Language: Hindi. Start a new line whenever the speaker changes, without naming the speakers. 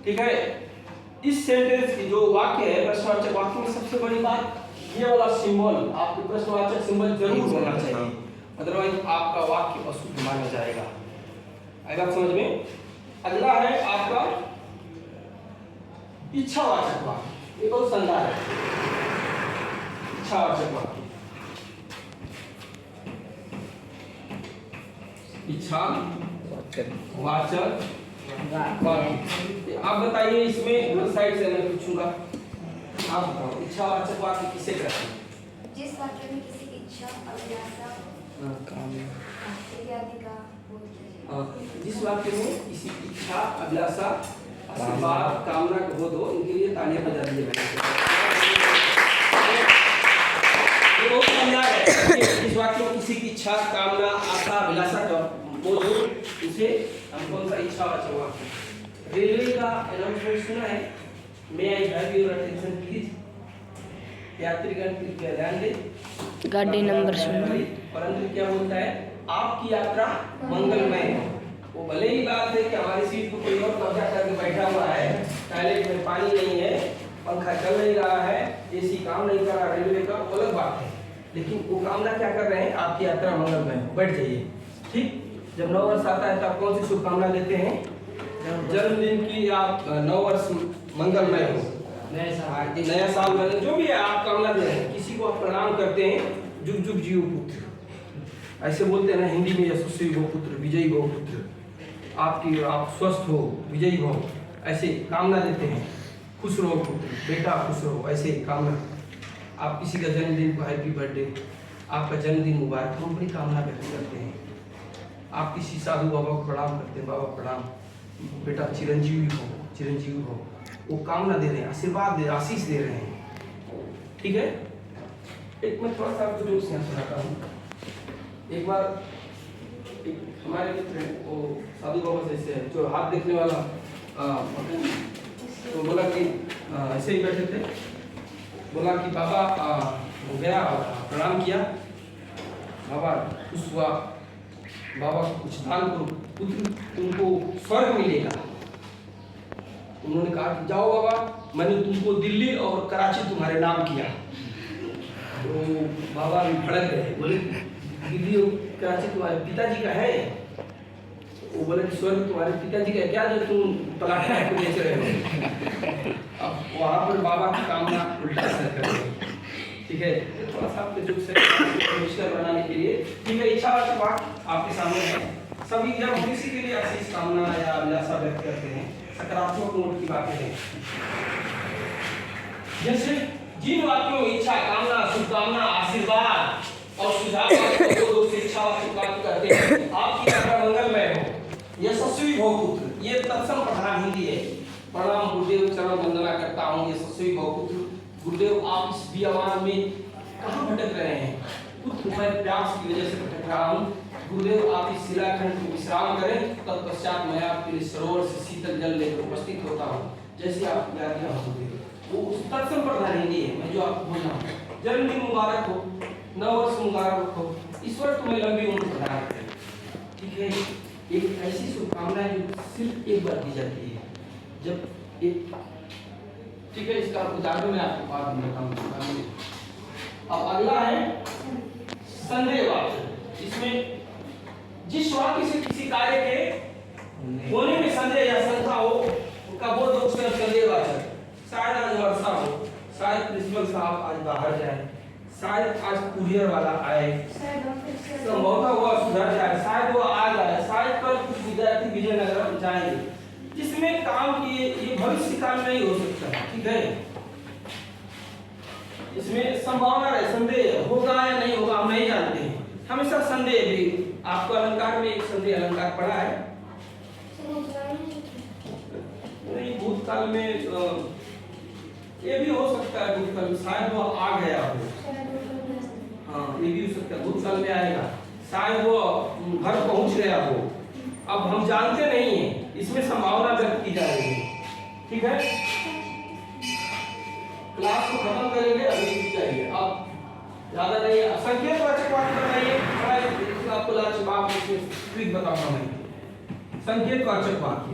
ठीक है। इस सेंटेंस की जो वाक्य है प्रश्नवाचक वाक्य में सबसे बड़ी बात ये वाला सिंबल, आपके प्रश्नवाचक सिंबल जरूर होना चाहिए, अदरवाइज आपका वाक्य अशुद्ध माना जाएगा। आई बात समझ में? अगला है आपका इच्छावाचक वाक्य। ये बहुत शानदार है इच्छावाचक वाक्य। इच्छा वाचक वाक्य, आप बताइए इसमें उस साइड से मैं पूछूंगा, आप बताओ इच्छावाचक वाक्य किसे कहते हैं?
जिस वाक्य में किसी की इच्छा, अभिलाषा, इत्यादि का बोध है।
जिस वाक्य में किसी की इच्छा, अभिलाषा, आशीर्वाद, कामना का बोध हो, इनके लिए तालियां बजा दीजिए भाई। ये बहुत शानदार है। इस वाक्य में किसी की इच्छा, कामना, आशा, अभिलाषा का बोध हो, उसे हम कौन सा इच्छावाचक वाक्य? रेलवे का अनाउंसमेंट सुना है? May I have your attention please. यात्रीगण कृपया ध्यान दें,
गाड़ी नंबर सुनो।
परंतु क्या बोलता है? आपकी यात्रा मंगलमय हो। वो भले ही बात है कि हमारी सीट पर कोई और कब्जा करके बैठा हुआ है, टॉयलेट में पानी नहीं है, पंखा चल नहीं रहा है, एसी काम नहीं कर रहा रेलवे का, वो अलग बात है, लेकिन वो कामना क्या कर रहे हैं? आपकी यात्रा मंगलमय हो, बैठ जाइए। ठीक, जब 9 वर्ष आता है तो आप कौन सी शुभकामना देते हैं? जन्मदिन की, आप 9 वर्ष मंगलमय हो, नया साल में जो भी है आप कामना दे रहे हैं, किसी को आप प्रणाम करते हैं, जुग जुग जियो पुत्र, ऐसे बोलते हैं ना हिंदी में, यशस्वी भव पुत्र, विजयी भव पुत्र, आपकी आप स्वस्थ हो, विजयी हो, ऐसे कामना देते हैं, खुश रहो पुत्र, बेटा खुश रहो, ऐसे कामना। आप किसी का जन्मदिन को हैप्पी बर्थडे, आपका जन्मदिन मुबारक, हम बड़ी कामना व्यक्त करते हैं। आप किसी साधु बाबा को प्रणाम करते हैं, बाबा प्रणाम, बेटा चिरंजीवी हो, चिरंजीवी हो, वो कामना दे रहे हैं, आशीर्वाद दे, आशीष दे रहे हैं। ठीक है। एक मैं थोड़ा सा आपको जोश यहाँ सुनाता हूँ। एक बार एक हमारे मित्र हैं, वो साधु बाबा से जो हाथ देखने वाला, तो बोला कि ऐसे ही बैठे थे, बोला कि बाबा वो गया, प्रणाम किया, बाबा खुश हुआ, बाबा कुछ दान करो, पुत्र तुमको स्वर्ग मिलेगा। उन्होंने कहा कि जाओ बाबा, मैंने तुमको दिल्ली और कराची तुम्हारे नाम किया। तो बाबा भी भड़क गए, बोले दिल्ली और कराची तुम्हारे पिताजी का है? वो बोले कि स्वर्ग तुम्हारे पिताजी का क्या, जो तुम तलाश को बेच रहे हो? अब वहाँ पर बाबा की कामना उल्टा असर कर रही। ठीक है, थोड़ा सा आपके दुख से परिष्कार बनाने के लिए, ठीक है, इच्छावाचक वाक्य आपके सामने है। सभी जब हम किसी के लिए आशीष, कामना या अभिलाषा व्यक्त करते हैं, सकारात्मक नोट की बातें हैं, जैसे जिन वाक्यों में इच्छा, कामना, शुभकामना, आशीर्वाद और सुझाव को इच्छावाचक वाक्य कहते हैं। आपकी यात्रा मंगलमय हो, यशस्वी भव पुत्र, ये तत्सम प्रधान हिंदी है। प्रणाम गुरुदेव, चरण वंदना करता हूँ, यशस्वी भव पुत्र। गुरुदेव आप इस बियावान में कहाँ भटक रहे हैं? पुत्र मैं प्यास की वजह से भटक रहा हूँ। गुरुदेव आप इस शिलाखंड में विश्राम करें, तत्पश्चात मैं आपके लिए सरोवर से शीतल जल लेकर उपस्थित होता हूँ, जैसे आप याद होंगे। वो उस तत्सम प्रधान हिंदी है, मैं जो आपको बोल रहा हूँ। जन्मदिन मुबारक हो, 9 वर्ष मुबारक हो, ईश्वर तुम्हें लंबी उम्र प्रदान करे। ठीक है, एक ऐसी शुभकामना है जो सिर्फ एक बार दी जाती है, जब एक, ठीक है, इसका उदाहरण मैं आपको बाद में बताऊंगा। अब अगला है संदेहवाचक। इसमें जिस वाक्य से किसी कार्य के होने में संदेह या शंका हो, उसका बोध हो, उसका संदेहवाचक। शायद आज वर्षा हो, शायद प्रिंसिपल साहब आज बाहर जाए, शायद आज कुरियर वाला आए, संभवतः हुआ सुधर जाए, शायद वो आ जाए, शायद कल कुछ विद्यार्थी विजयनगर जाएंगे, जिसमें काम किए ये भविष्य काल नहीं हो सकता। ठीक है, इसमें संभावना है, संदेह होगा या नहीं होगा हम नहीं जानते हैं, हमेशा संदेह भी। आपको अलंकार में एक संदेह अलंकार पढ़ा है? नहीं, भूतकाल में ये भी हो सकता है, भूतकाल में शायद वो आ गया हो, हाँ ये भी हो सकता है, भूतकाल में आएगा, शायद वो घर पहुंच गया हो, अब हम जानते नहीं हैं, इसमें संभावना व्यक्त की जा रही है। ठीक है, क्लास को खत्म करेंगे, अभी चाहिए अब ज्यादा नहीं है। संकेतवाचक वाक्य बताइए, आपको लास्ट बात इसमें ट्रिक बताऊंगा मैं। संकेतवाचक वाक्य